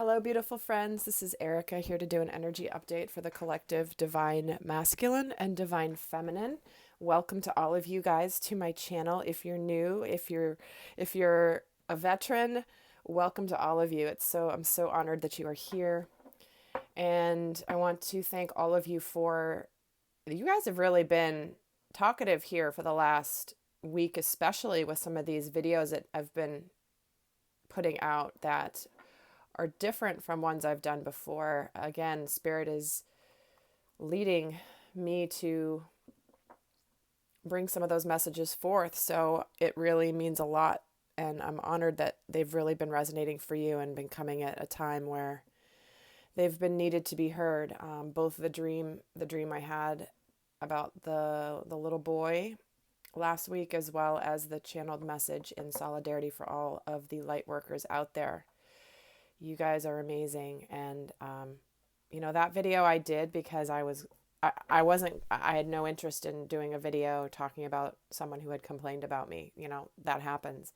Hello, beautiful friends. This is Erika here to do an energy update for the collective divine masculine and divine feminine. Welcome to all of you guys to my channel. If you're new, if you're a veteran, welcome to all of you. I'm so honored that you are here. And I want to thank all of you you guys have really been talkative here for the last week, especially with some of these videos that I've been putting out that are different from ones I've done before. Again, Spirit is leading me to bring some of those messages forth. So it really means a lot. And I'm honored that they've really been resonating for you and been coming at a time where they've been needed to be heard. Both the dream I had about the little boy last week, as well as the channeled message in solidarity for all of the light workers out there. You guys are amazing. And, that video I did because I had no interest in doing a video talking about someone who had complained about me. That happens.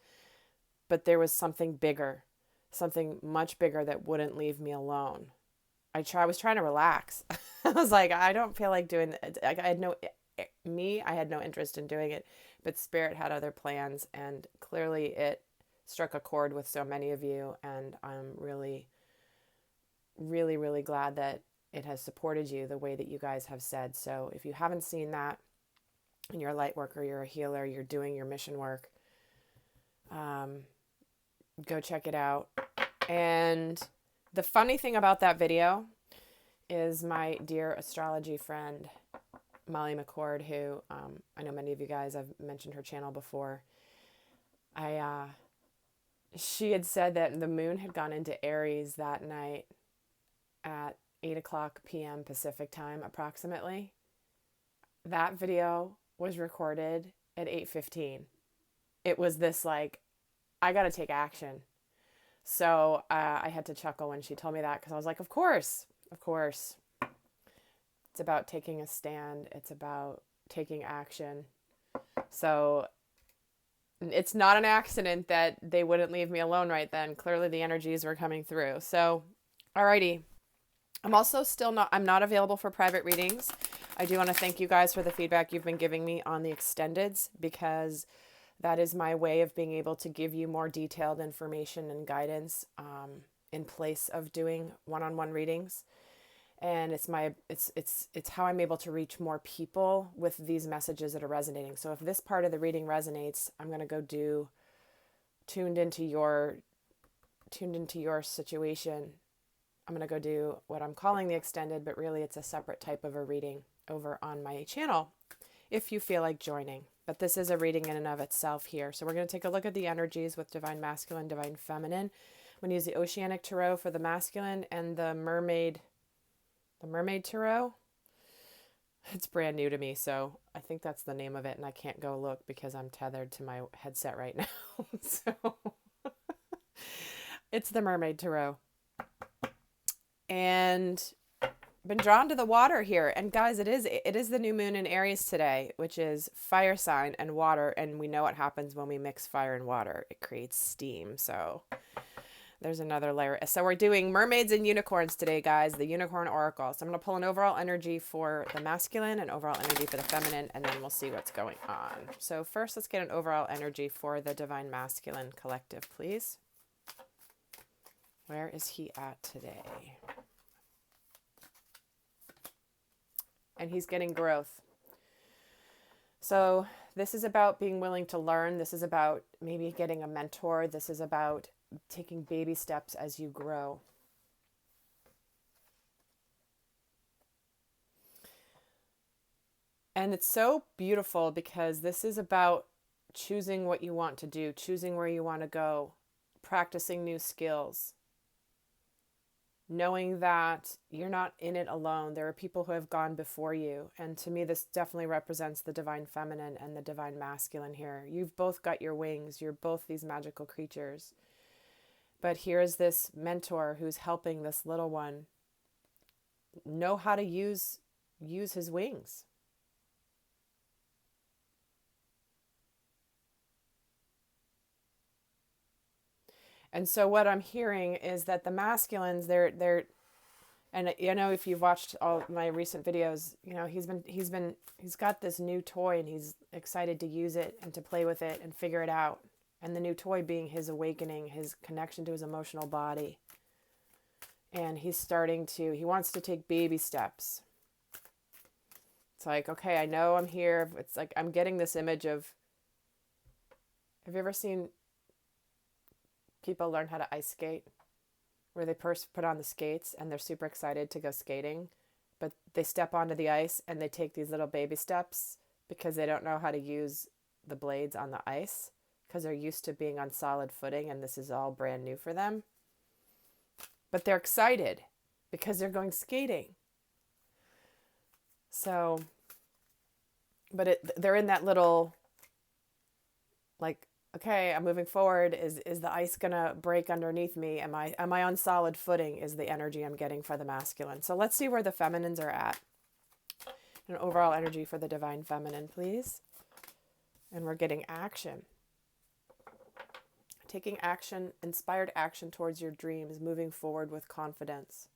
But there was something bigger, something much bigger that wouldn't leave me alone. I was trying to relax. I was like, I don't feel like doing it. I had no interest in doing it, but Spirit had other plans, and clearly it struck a chord with so many of you, and I'm really, really, really glad that it has supported you the way that you guys have said. So if you haven't seen that, and you're a light worker, you're a healer, you're doing your mission work, go check it out. And the funny thing about that video is my dear astrology friend, Molly McCord, who I know many of you guys, I've mentioned her channel before. She had said that the moon had gone into Aries that night at 8:00 p.m. Pacific time, approximately. That video was recorded at 8:15. It was this like, I got to take action. So I had to chuckle when she told me that, because I was like, of course. It's about taking a stand. It's about taking action. So it's not an accident that they wouldn't leave me alone right then. Clearly the energies were coming through. So, alrighty. I'm not available for private readings. I do want to thank you guys for the feedback you've been giving me on the extendeds, because that is my way of being able to give you more detailed information and guidance in place of doing one-on-one readings. And it's how I'm able to reach more people with these messages that are resonating. So if this part of the reading resonates, I'm going to go do tuned into your situation. I'm going to go do what I'm calling the extended, but really it's a separate type of a reading over on my channel if you feel like joining. But this is a reading in and of itself here. So we're going to take a look at the energies with divine masculine, divine feminine. I'm going to use the Oceanic Tarot for the masculine and the Mermaid Tarot. It's brand new to me, so I think that's the name of it, and I can't go look because I'm tethered to my headset right now. So it's the Mermaid Tarot. And been drawn to the water here. And guys, it is the new moon in Aries today, which is fire sign and water, and we know what happens when we mix fire and water. It creates steam. So there's another layer. So we're doing mermaids and unicorns today, guys, the unicorn oracle. So I'm going to pull an overall energy for the masculine and overall energy for the feminine, and then we'll see what's going on. So first, let's get an overall energy for the divine masculine collective, please. Where is he at today? And he's getting growth. So this is about being willing to learn. This is about maybe getting a mentor. This is about taking baby steps as you grow. And it's so beautiful because this is about choosing what you want to do, choosing where you want to go, practicing new skills, knowing that you're not in it alone. There are people who have gone before you. And to me, this definitely represents the divine feminine and the divine masculine here. You've both got your wings. You're both these magical creatures. But here's this mentor who's helping this little one know how to use his wings. And so what I'm hearing is that the masculines, they're and if you've watched all my recent videos, he's got this new toy and he's excited to use it and to play with it and figure it out. And the new toy being his awakening, his connection to his emotional body. And he wants to take baby steps. It's like, okay, I know I'm here. It's like I'm getting this image of, have you ever seen people learn how to ice skate? Where they first put on the skates and they're super excited to go skating, but they step onto the ice and they take these little baby steps because they don't know how to use the blades on the ice because they're used to being on solid footing and this is all brand new for them. But they're excited because they're going skating. So, but they're in that little, like, okay, I'm moving forward. Is the ice gonna break underneath me? Am I on solid footing? Is the energy I'm getting for the masculine. So let's see where the feminines are at. An overall energy for the divine feminine, please. And we're getting action. Taking action, inspired action towards your dreams, moving forward with confidence.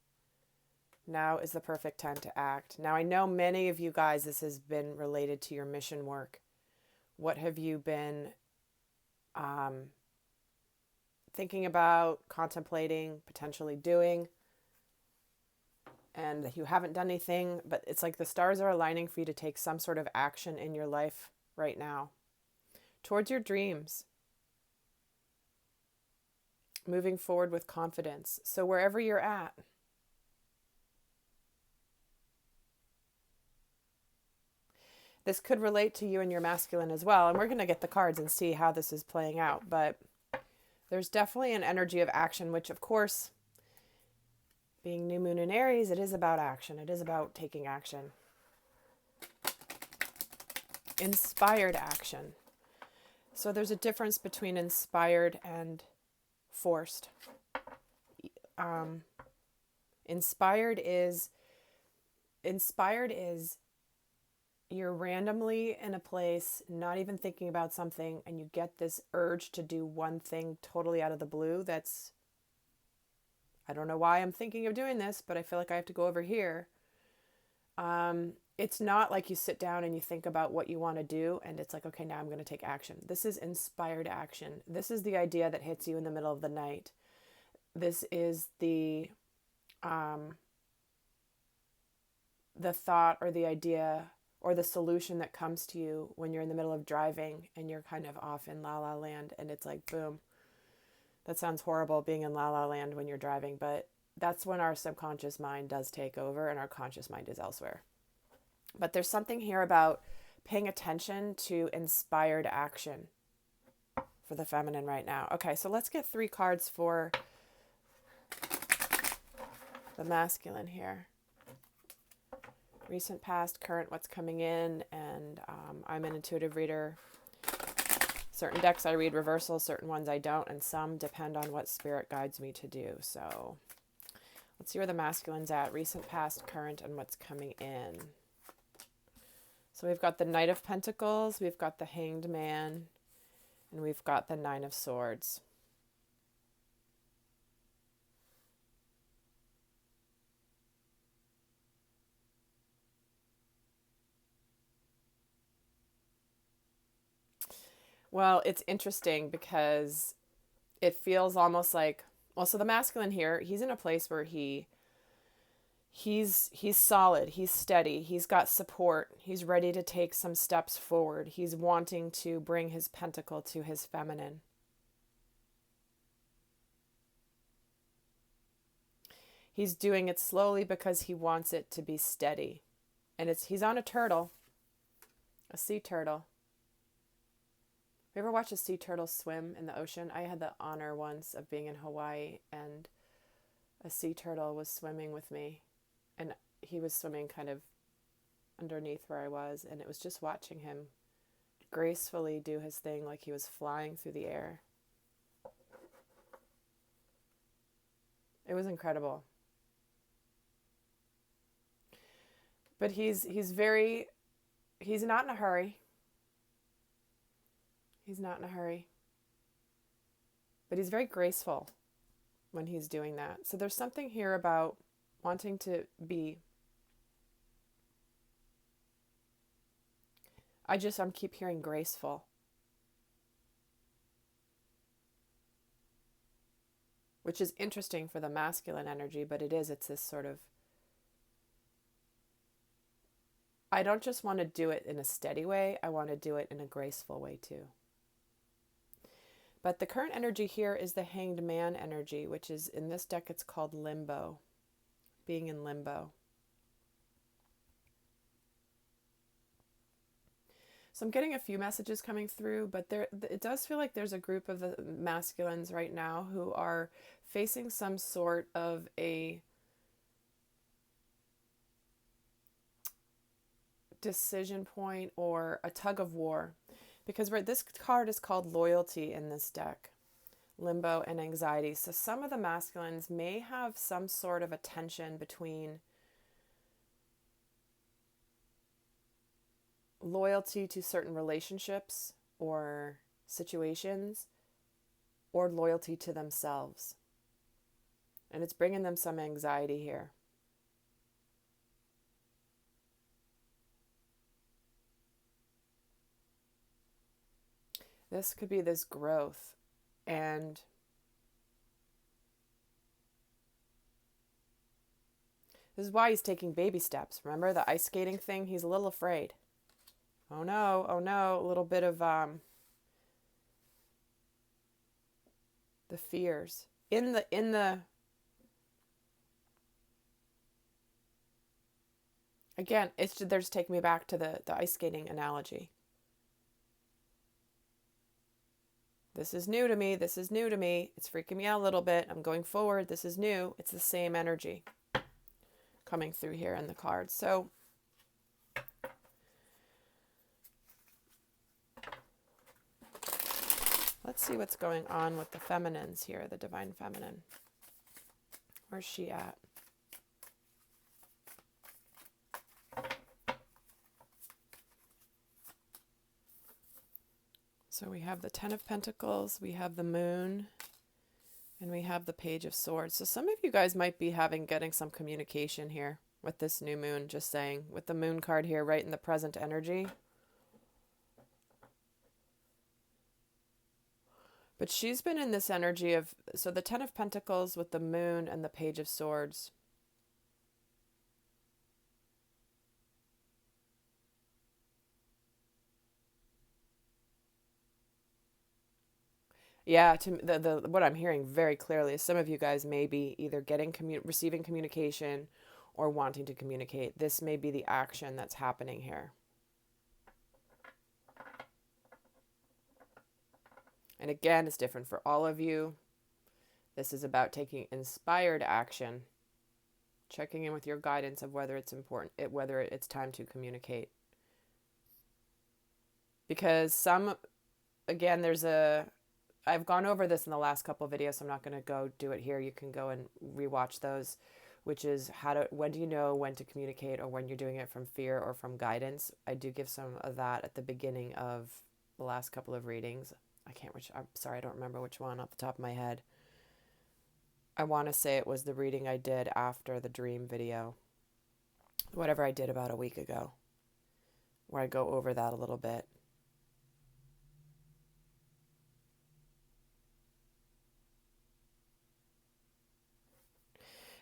Now is the perfect time to act. Now I know many of you guys, this has been related to your mission work. What have you been thinking about, contemplating, potentially doing, and you haven't done anything, but it's like the stars are aligning for you to take some sort of action in your life right now towards your dreams, moving forward with confidence. So wherever you're at, this could relate to you and your masculine as well, and we're going to get the cards and see how this is playing out, but there's definitely an energy of action, which of course, being new moon in Aries, it is about action. It is about taking action. Inspired action. So there's a difference between inspired and forced. Inspired is you're randomly in a place, not even thinking about something, and you get this urge to do one thing totally out of the blue. I don't know why I'm thinking of doing this, but I feel like I have to go over here. It's not like you sit down and you think about what you want to do, and it's like, okay, now I'm going to take action. This is inspired action. This is the idea that hits you in the middle of the night. This is the thought or the idea or the solution that comes to you when you're in the middle of driving and you're kind of off in la la land, and it's like, boom. That sounds horrible, being in la la land when you're driving, but that's when our subconscious mind does take over and our conscious mind is elsewhere. But there's something here about paying attention to inspired action for the feminine right now. Okay, so let's get 3 cards for the masculine here. Recent, past, current, what's coming in, and I'm an intuitive reader. Certain decks I read reversals, certain ones I don't, and some depend on what spirit guides me to do. So let's see where the masculine's at. Recent, past, current, and what's coming in. So we've got the Knight of Pentacles, we've got the Hanged Man, and we've got the Nine of Swords. Well, it's interesting because it feels almost like, well, so the masculine here, he's in a place where he's solid, he's steady, he's got support, he's ready to take some steps forward. He's wanting to bring his pentacle to his feminine. He's doing it slowly because he wants it to be steady. And he's on a turtle, a sea turtle. You ever watch a sea turtle swim in the ocean? I had the honor once of being in Hawaii, and a sea turtle was swimming with me, and he was swimming kind of underneath where I was, and it was just watching him gracefully do his thing like he was flying through the air. It was incredible. But he's not in a hurry. He's not in a hurry. but he's very graceful when he's doing that. So there's something here about wanting to be, I'm keep hearing graceful, which is interesting for the masculine energy, but it's this sort of, I don't just want to do it in a steady way, I want to do it in a graceful way too. But the current energy here is the Hanged Man energy, which is, in this deck, it's called limbo, being in limbo. So I'm getting a few messages coming through, but it does feel like there's a group of the masculines right now who are facing some sort of a decision point or a tug of war. Because this card is called loyalty in this deck, limbo and anxiety. So some of the masculines may have some sort of a tension between loyalty to certain relationships or situations, or loyalty to themselves. And it's bringing them some anxiety here. This could be this growth, and this is why he's taking baby steps. Remember the ice skating thing? He's a little afraid. Oh no, a little bit of the fears. Again, they're just taking me back to the ice skating analogy. This is new to me. This is new to me. It's freaking me out a little bit. I'm going forward. This is new. It's the same energy coming through here in the cards. So let's see what's going on with the feminines here, the divine feminine. Where's she at? So we have the Ten of Pentacles, we have the Moon, and we have the Page of Swords. So some of you guys might be getting some communication here with this new moon, just saying, with the Moon card here right in the present energy. But she's been in this energy of, so the Ten of Pentacles with the Moon and the Page of Swords. Yeah, the what I'm hearing very clearly is some of you guys may be either receiving communication or wanting to communicate. This may be the action that's happening here. And again, it's different for all of you. This is about taking inspired action, checking in with your guidance of whether it's important, whether it's time to communicate. Because again, I've gone over this in the last couple of videos, so I'm not going to go do it here. You can go and rewatch those, which is when do you know when to communicate, or when you're doing it from fear or from guidance. I do give some of that at the beginning of the last couple of readings. I'm sorry, I don't remember which one off the top of my head. I want to say it was the reading I did after the dream video, whatever I did about a week ago, where I go over that a little bit.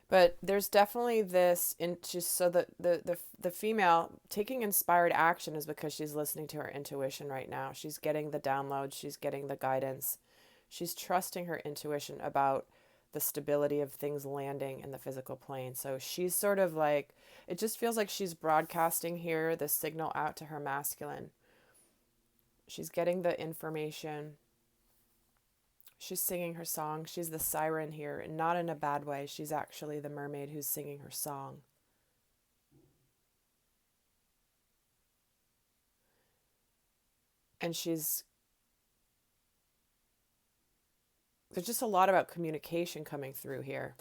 But there's definitely this, so the female taking inspired action is because she's listening to her intuition right now. She's getting the download. She's getting the guidance. She's trusting her intuition about the stability of things landing in the physical plane. So she's sort of like, it just feels like she's broadcasting here the signal out to her masculine. She's getting the information. She's singing her song. She's the siren here, and not in a bad way. She's actually the mermaid who's singing her song. And there's just a lot about communication coming through here,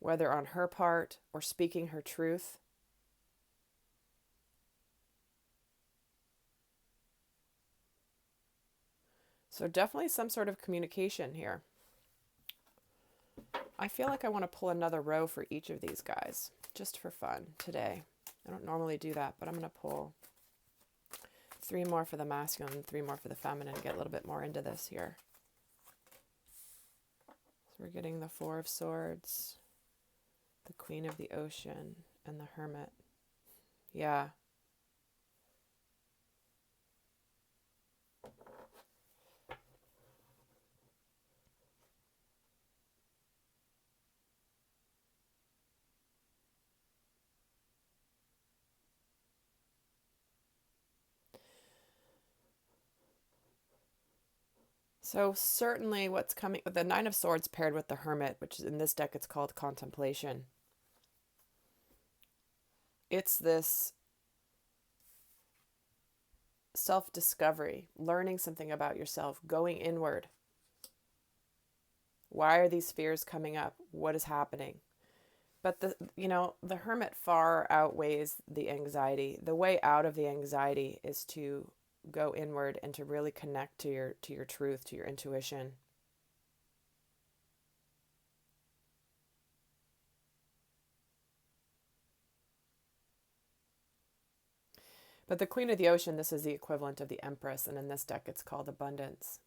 whether on her part or speaking her truth. So definitely some sort of communication here. I feel like I want to pull another row for each of these guys, just for fun today. I don't normally do that, but I'm going to pull 3 more for the masculine and 3 more for the feminine to get a little bit more into this here. So we're getting the 4 of Swords, the Queen of the Ocean, and the Hermit. Yeah. So certainly what's coming, the 9 of Swords paired with the Hermit, which is in this deck, it's called Contemplation. It's this self-discovery, learning something about yourself, going inward. Why are these fears coming up? What is happening? But the Hermit far outweighs the anxiety. The way out of the anxiety is to go inward and to really connect to your truth, to your intuition. But the Queen of the Ocean, this is the equivalent of the Empress, and in this deck it's called Abundance.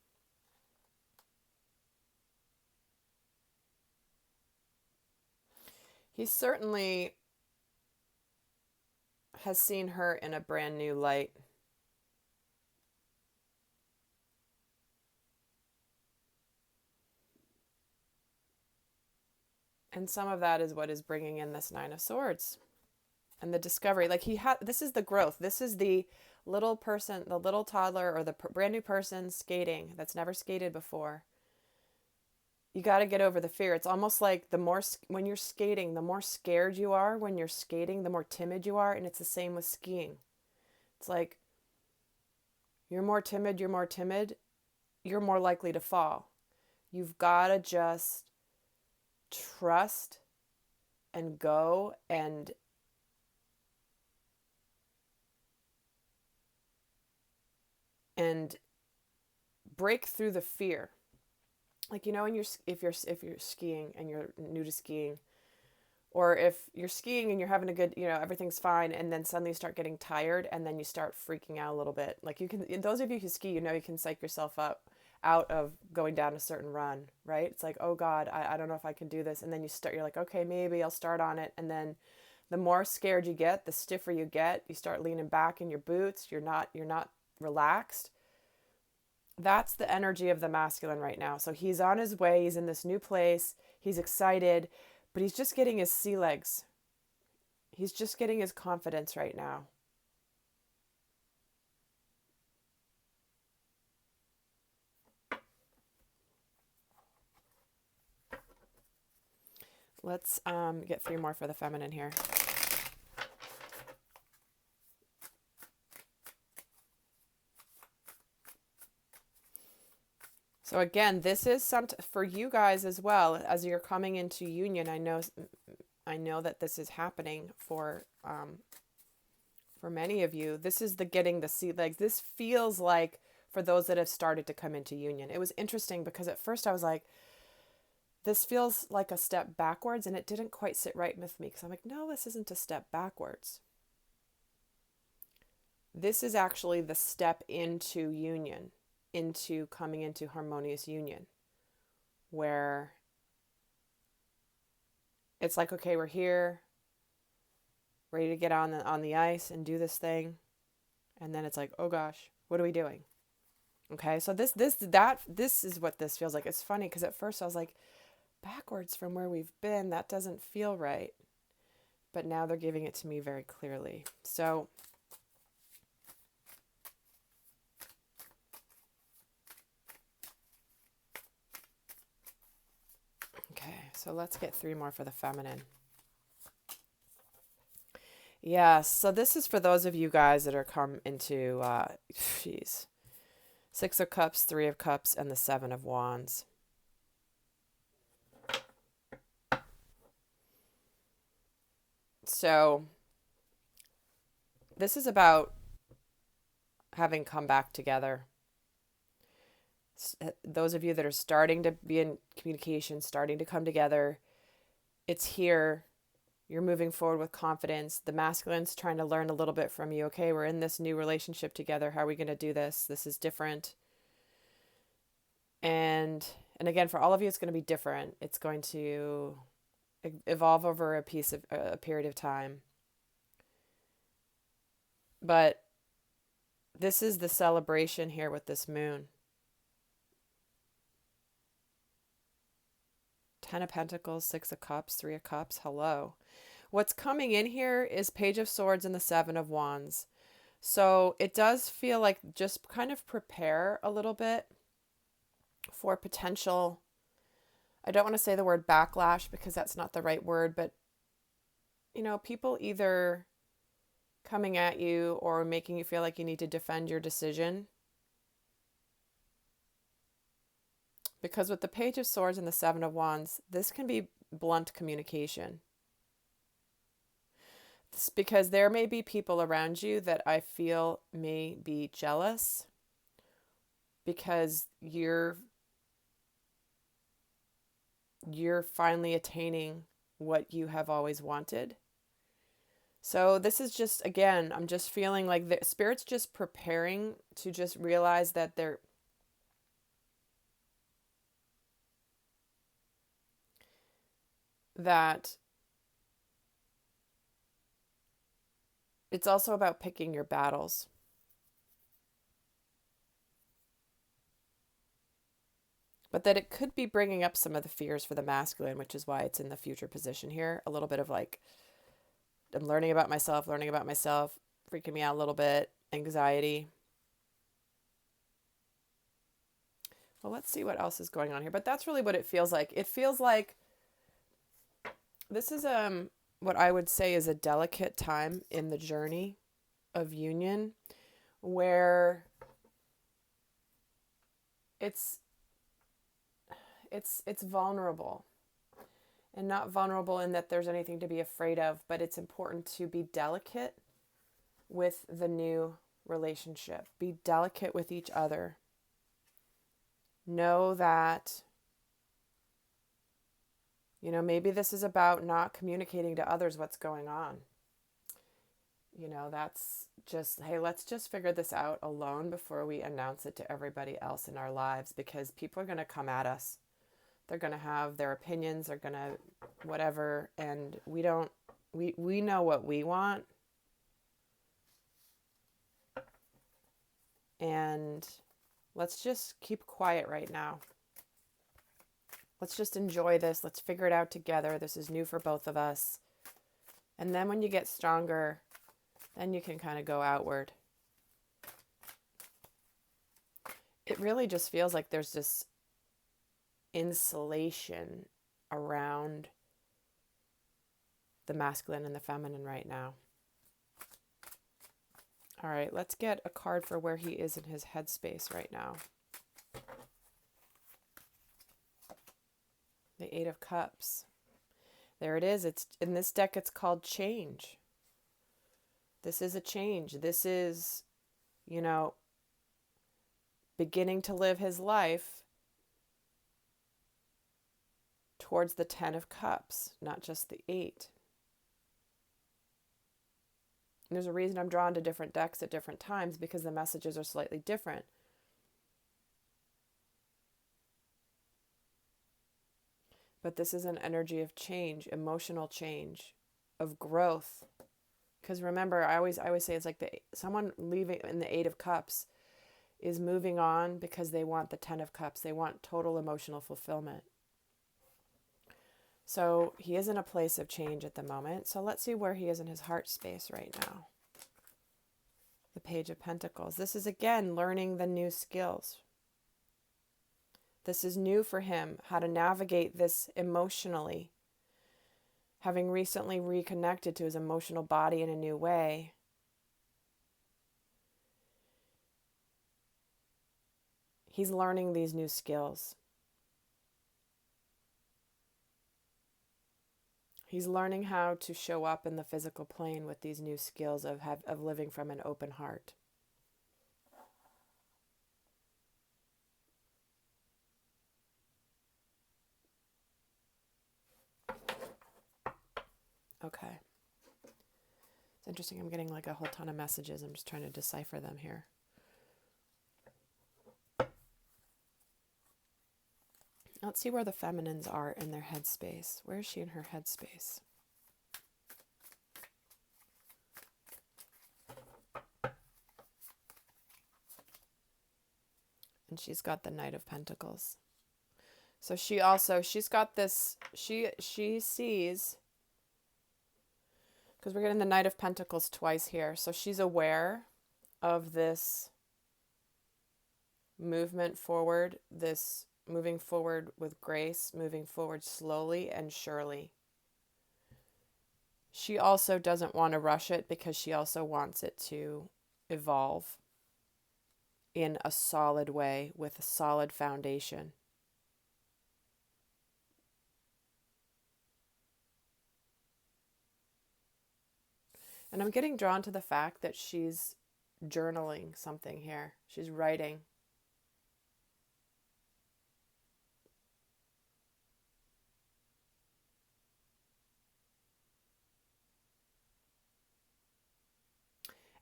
He certainly has seen her in a brand new light. And some of that is what is bringing in this 9 of Swords and the discovery. Like this is the growth. This is the little person, the little toddler, or the brand new person skating that's never skated before. You got to get over the fear. It's almost like when you're skating, the more scared you are when you're skating, the more timid you are. And it's the same with skiing. It's like you're more timid, you're more likely to fall. You've got to just trust and go and break through the fear. Like, if you're skiing and you're new to skiing, or if you're skiing and you're having a good, everything's fine, and then suddenly you start getting tired and then you start freaking out a little bit. Like those of you who ski, you can psych yourself up out of going down a certain run, right? It's like, oh God, I don't know if I can do this. And then you're like, okay, maybe I'll start on it. And then the more scared you get, the stiffer you get, you start leaning back in your boots. You're not relaxed. That's the energy of the masculine right now. So he's on his way. He's in this new place. He's excited, but he's just getting his sea legs. He's just getting his confidence right now. Let's get 3 more for the feminine here. So again, this is for you guys as well, as you're coming into union. I know that this is happening for many of you. This is the getting the sea legs. This feels like for those that have started to come into union. It was interesting because at first I was like, this feels like a step backwards, and it didn't quite sit right with me because I'm like, no, this isn't a step backwards. This is actually the step into union, into coming into harmonious union, where it's like, okay, we're here, ready to get on the ice and do this thing, and then it's like, oh gosh, what are we doing? Okay, so this is what this feels like. It's funny because at first I was like, backwards from where we've been, that doesn't feel right, but now they're giving it to me very clearly. So okay, so let's get 3 more for the feminine. Yeah, so this is for those of you guys that are come into, 6 of Cups, 3 of Cups, and the 7 of Wands. So this is about having come back together. Those of you that are starting to be in communication, starting to come together, it's here. You're moving forward with confidence. The masculine's trying to learn a little bit from you. Okay, we're in this new relationship together. How are we going to do this? This is different. And again, for all of you, it's going to be different. It's going to evolve over a period of time. But this is the celebration here with this moon. 10 of Pentacles, 6 of Cups, 3 of Cups. Hello. What's coming in here is Page of Swords and the 7 of Wands. So it does feel like just kind of prepare a little bit for potential, I don't want to say the word backlash because that's not the right word, but, people either coming at you or making you feel like you need to defend your decision. Because with the Page of Swords and the 7 of Wands, this can be blunt communication. It's because there may be people around you that I feel may be jealous because you're finally attaining what you have always wanted. So this is just, again, I'm just feeling like the Spirit's just preparing to just realize that that it's also about picking your battles. But that it could be bringing up some of the fears for the masculine, which is why it's in the future position here. A little bit of like, I'm learning about myself, freaking me out a little bit, anxiety. Well, let's see what else is going on here. But that's really what it feels like. It feels like this is what I would say is a delicate time in the journey of union where it's vulnerable, and not vulnerable in that there's anything to be afraid of, but it's important to be delicate with the new relationship. Be delicate with each other. Know that, maybe this is about not communicating to others what's going on. That's just, hey, let's just figure this out alone before we announce it to everybody else in our lives, because people are going to come at us. They're going to have their opinions, they're going to whatever, and we know what we want. And let's just keep quiet right now. Let's just enjoy this. Let's figure it out together. This is new for both of us. And then when you get stronger, then you can kind of go outward. It really just feels like there's this insulation around the masculine and the feminine right now. All right, let's get a card for where he is in his headspace right now. The 8 of Cups. There it is. It's in this deck, it's called change. This is a change. This is, beginning to live his life towards the 10 of Cups, not just the 8. And there's a reason I'm drawn to different decks at different times, because the messages are slightly different. But this is an energy of change, emotional change, of growth. Because remember, I always say it's like someone leaving in the 8 of Cups is moving on because they want the 10 of Cups. They want total emotional fulfillment. So he is in a place of change at the moment. So let's see where he is in his heart space right now. The Page of Pentacles. This is, again, learning the new skills. This is new for him, how to navigate this emotionally. Having recently reconnected to his emotional body in a new way. He's learning these new skills. He's learning how to show up in the physical plane with these new skills of living from an open heart. Okay. It's interesting. I'm getting like a whole ton of messages. I'm just trying to decipher them here. Let's see where the feminines are in their headspace. Where is she in her headspace? And she's got the Knight of Pentacles. So she's got this, she sees, because we're getting the Knight of Pentacles twice here. So she's aware of this movement forward, this moving forward with grace, moving forward slowly and surely. She also doesn't want to rush it because she also wants it to evolve in a solid way with a solid foundation. And I'm getting drawn to the fact that she's journaling something here. She's writing.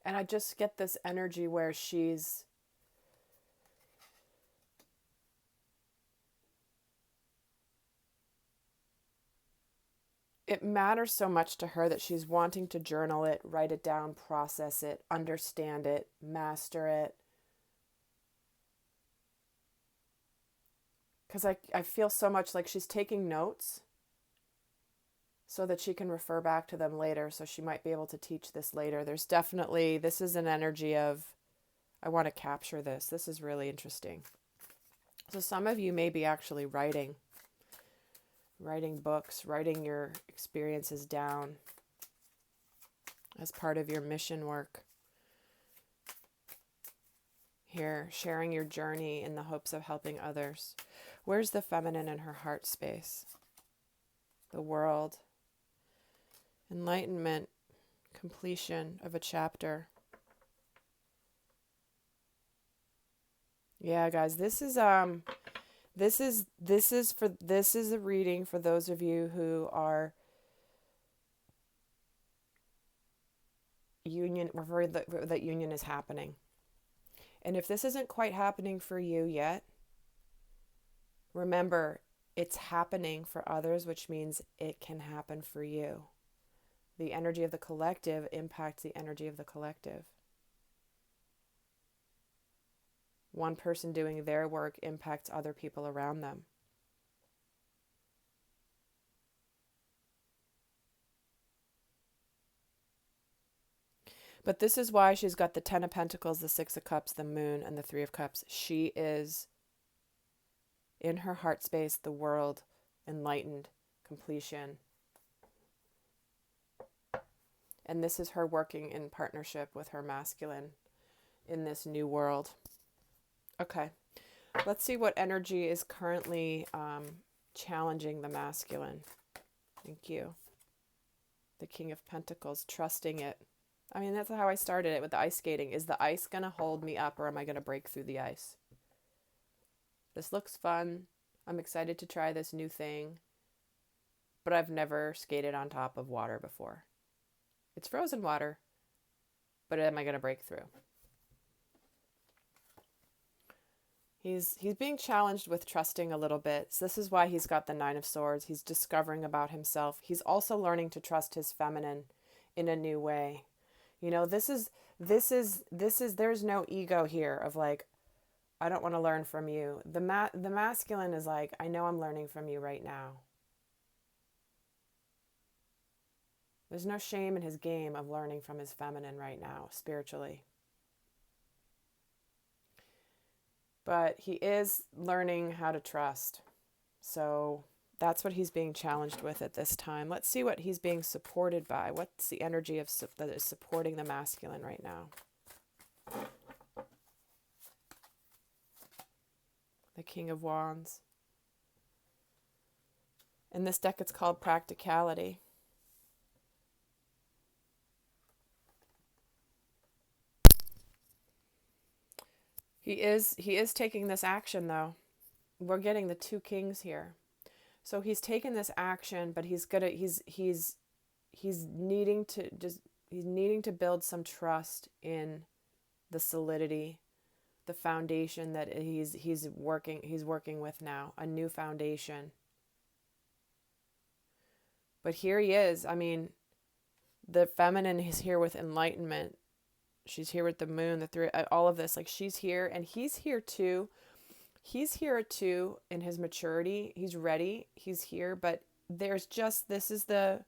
And I just get this energy where she's it matters so much to her that she's wanting to journal it, write it down, process it, understand it, master it. Because I feel so much like she's taking notes so that she can refer back to them later, so she might be able to teach this later. There's definitely, this is an energy of, I want to capture this. This is really interesting. So some of you may be actually writing books, writing your experiences down as part of your mission work. Here, sharing your journey in the hopes of helping others. Where's the feminine in her heart space? The world. Enlightenment, completion of a chapter. Yeah, guys, this is a reading for those of you who are where that union is happening. And if this isn't quite happening for you yet, remember, it's happening for others, which means it can happen for you. The energy of the collective impacts the energy of the collective. One person doing their work impacts other people around them. But this is why she's got the Ten of Pentacles, the Six of Cups, the Moon, and the Three of Cups. She is, in her heart space, the world, enlightened, completion. And this is her working in partnership with her masculine in this new world. Okay, let's see what energy is currently challenging the masculine. Thank you. The King of Pentacles, trusting it. I mean, that's how I started it with the ice skating. Is the ice going to hold me up, or am I going to break through the ice? This looks fun. I'm excited to try this new thing, but I've never skated on top of water before. It's frozen water, but am I going to break through? He's being challenged with trusting a little bit. So this is why he's got the Nine of Swords. He's discovering about himself. He's also learning to trust his feminine in a new way. You know, there's no ego here of like, I don't want to learn from you. The masculine is like, I know I'm learning from you right now. There's no shame in his game of learning from his feminine right now, spiritually. But he is learning how to trust. So that's what he's being challenged with at this time. Let's see what he's being supported by. What's the energy that is supporting the masculine right now? The King of Wands. In this deck, it's called Practicality. He is taking this action, though. We're getting the two kings here. So he's taken this action, but he's he's needing to build some trust in the solidity, the foundation that he's working with now, a new foundation. But here he is. I mean, the feminine is here with enlightenment. She's here with the moon, the three, all of this. Like, she's here, and he's here too. He's here too in his maturity. He's ready. He's here, but there's just, this is the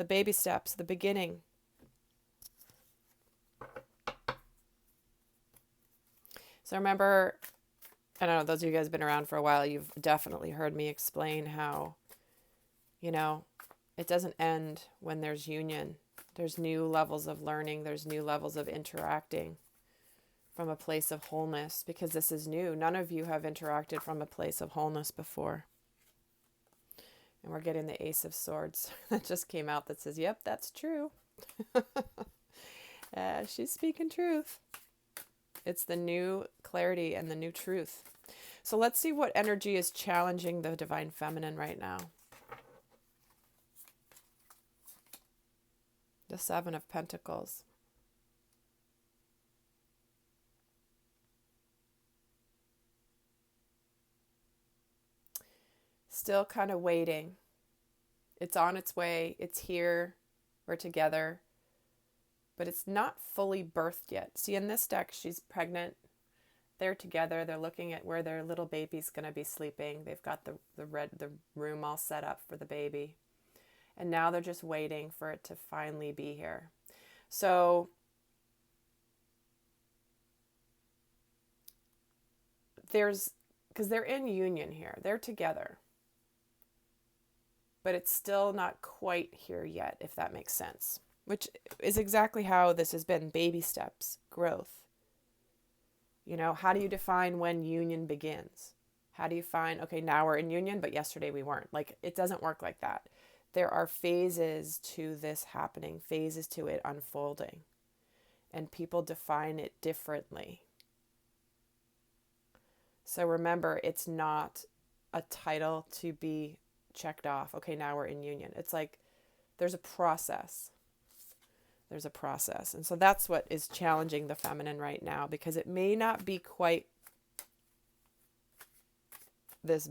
baby steps, the beginning. So remember, I don't know, those of you guys who've been around for a while, you've definitely heard me explain how, you know, it doesn't end when there's union. There's new levels of learning. There's new levels of interacting from a place of wholeness, because this is new. None of you have interacted from a place of wholeness before. And we're getting the Ace of Swords that just came out that says, yep, that's true. She's speaking truth. It's the new clarity and the new truth. So let's see what energy is challenging the divine feminine right now. The Seven of Pentacles. Still kind of waiting. It's on its way. It's here. We're together. But it's not fully birthed yet. See, in this deck, she's pregnant. They're together. They're looking at where their little baby's going to be sleeping. They've got the room all set up for the baby. And now they're just waiting for it to finally be here. So because they're in union here. They're together. But it's still not quite here yet, if that makes sense. Which is exactly how this has been. Baby steps, growth. You know, how do you define when union begins? How do you find, okay, now we're in union, but yesterday we weren't? Like, it doesn't work like that. There are phases to this happening, phases to it unfolding. And people define it differently. So remember, it's not a title to be checked off. Okay, now we're in union. It's like there's a process. There's a process. And so that's what is challenging the feminine right now, because it may not be quite this,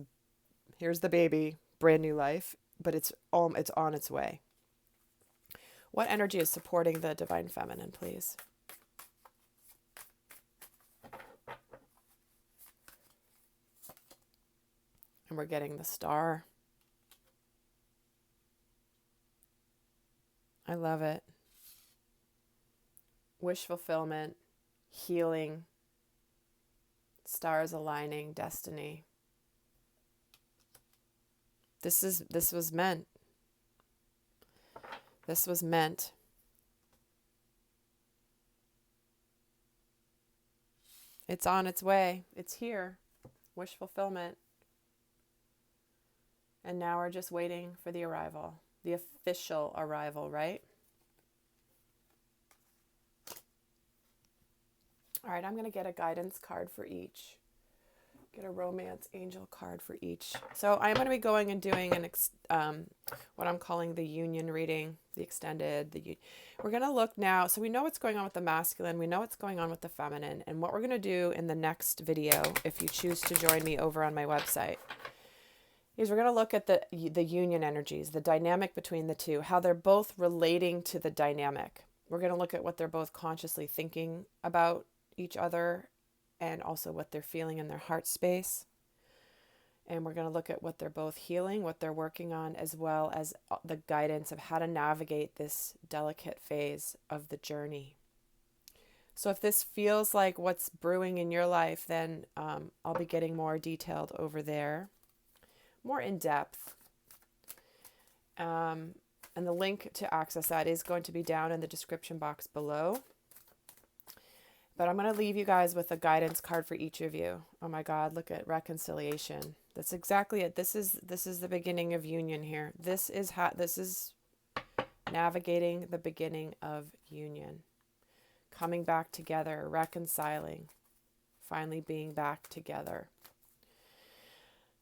here's the baby, brand new life, but it's on its way. What energy is supporting the divine feminine, please? And we're getting the Star. I love it. Wish fulfillment, healing, stars aligning, destiny. This was meant. This was meant. It's on its way. It's here. Wish fulfillment. And now we're just waiting for the arrival. The official arrival, right? All right, I'm going to get a guidance card for each. Get a romance angel card for each. So I'm going to be going and doing what I'm calling the union reading, the extended. We're going to look now. So we know what's going on with the masculine. We know what's going on with the feminine. And what we're going to do in the next video, if you choose to join me over on my website, is we're going to look at the union energies, the dynamic between the two, how they're both relating to the dynamic. We're going to look at what they're both consciously thinking about each other, and also what they're feeling in their heart space. And we're going to look at what they're both healing, what they're working on, as well as the guidance of how to navigate this delicate phase of the journey. So if this feels like what's brewing in your life, then I'll be getting more detailed over there, more in depth. And the link to access that is going to be down in the description box below. But I'm going to leave you guys with a guidance card for each of you. Oh my God, look at reconciliation. That's exactly it. This is the beginning of union here. This is navigating the beginning of union. Coming back together, reconciling, finally being back together.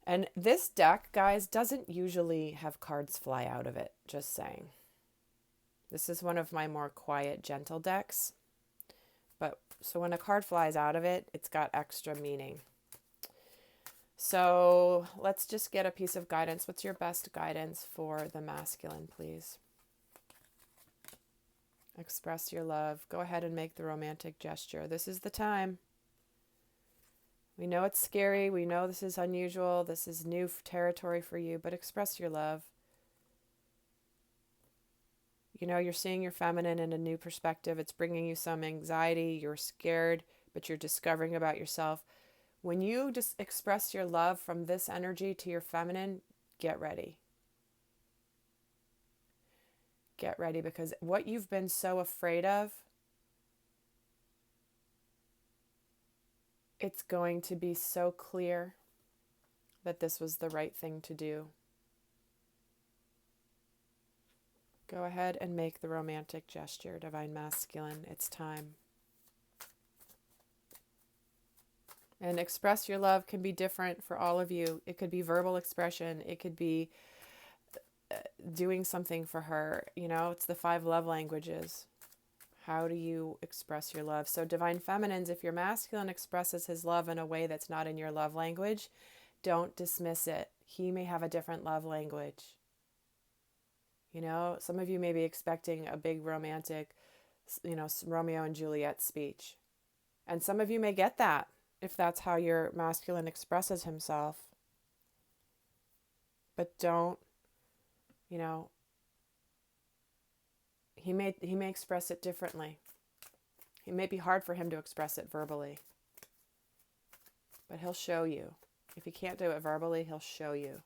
And this deck, guys, doesn't usually have cards fly out of it, just saying. This is one of my more quiet, gentle decks. But so when a card flies out of it, it's got extra meaning. So let's just get a piece of guidance. What's your best guidance for the masculine, please? Express your love. Go ahead and make the romantic gesture. This is the time. We know it's scary. We know this is unusual. This is new territory for you, but express your love. You know, you're seeing your feminine in a new perspective. It's bringing you some anxiety. You're scared, but you're discovering about yourself. When you just express your love from this energy to your feminine, get ready. Get ready, because what you've been so afraid of, it's going to be so clear that this was the right thing to do. Go ahead and make the romantic gesture, Divine Masculine. It's time. And express your love can be different for all of you. It could be verbal expression. It could be doing something for her. You know, it's the 5 love languages. How do you express your love? So Divine Feminines, if your masculine expresses his love in a way that's not in your love language, don't dismiss it. He may have a different love language. You know, some of you may be expecting a big romantic, you know, Romeo and Juliet speech. And some of you may get that if that's how your masculine expresses himself. But don't, you know, he may express it differently. It may be hard for him to express it verbally. But he'll show you. If he can't do it verbally, he'll show you.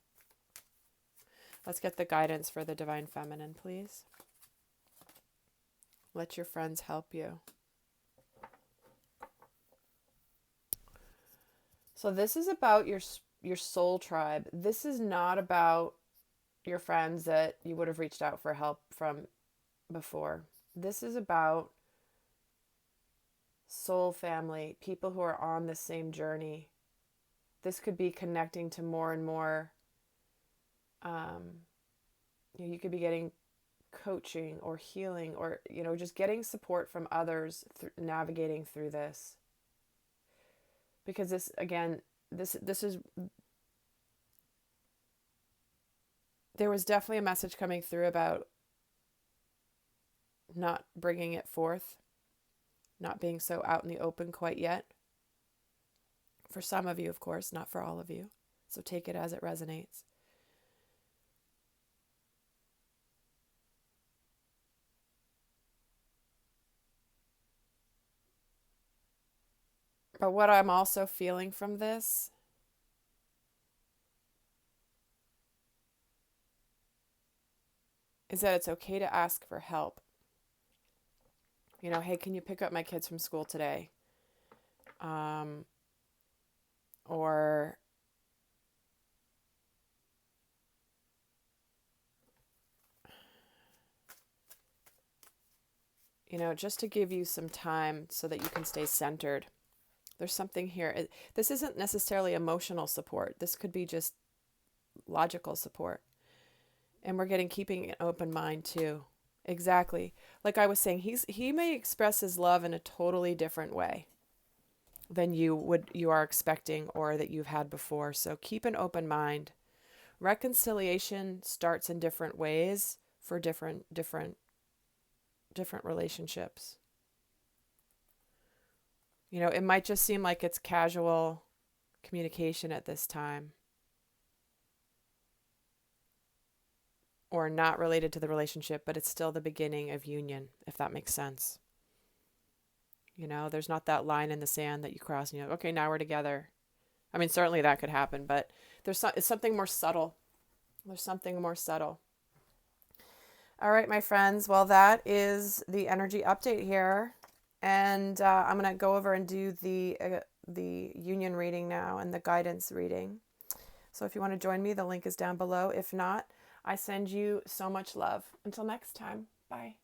Let's get the guidance for the Divine Feminine, please. Let your friends help you. So this is about your soul tribe. This is not about your friends that you would have reached out for help from before. This is about soul family, people who are on the same journey. This could be connecting to more and more. You could be getting coaching or healing, or, you know, just getting support from others navigating through this. Because this, again, this is, there was definitely a message coming through about not bringing it forth, not being so out in the open quite yet. For some of you, of course, not for all of you. So take it as it resonates. But what I'm also feeling from this is that it's okay to ask for help. You know, hey, can you pick up my kids from school today? Or, you know, just to give you some time so that you can stay centered. There's something here. This isn't necessarily emotional support. This could be just logical support. And we're getting keeping an open mind too. Exactly. Like I was saying, he may express his love in a totally different way than you are expecting or that you've had before. So keep an open mind. Reconciliation starts in different ways for different relationships. You know, it might just seem like it's casual communication at this time, or not related to the relationship, but it's still the beginning of union, if that makes sense. You know, there's not that line in the sand that you cross and you're like, okay, now we're together. I mean, certainly that could happen, but it's something more subtle. There's something more subtle. All right, my friends. Well, that is the energy update here. And I'm going to go over and do the union reading now and the guidance reading. So if you want to join me, the link is down below. If not, I send you so much love. Until next time, bye.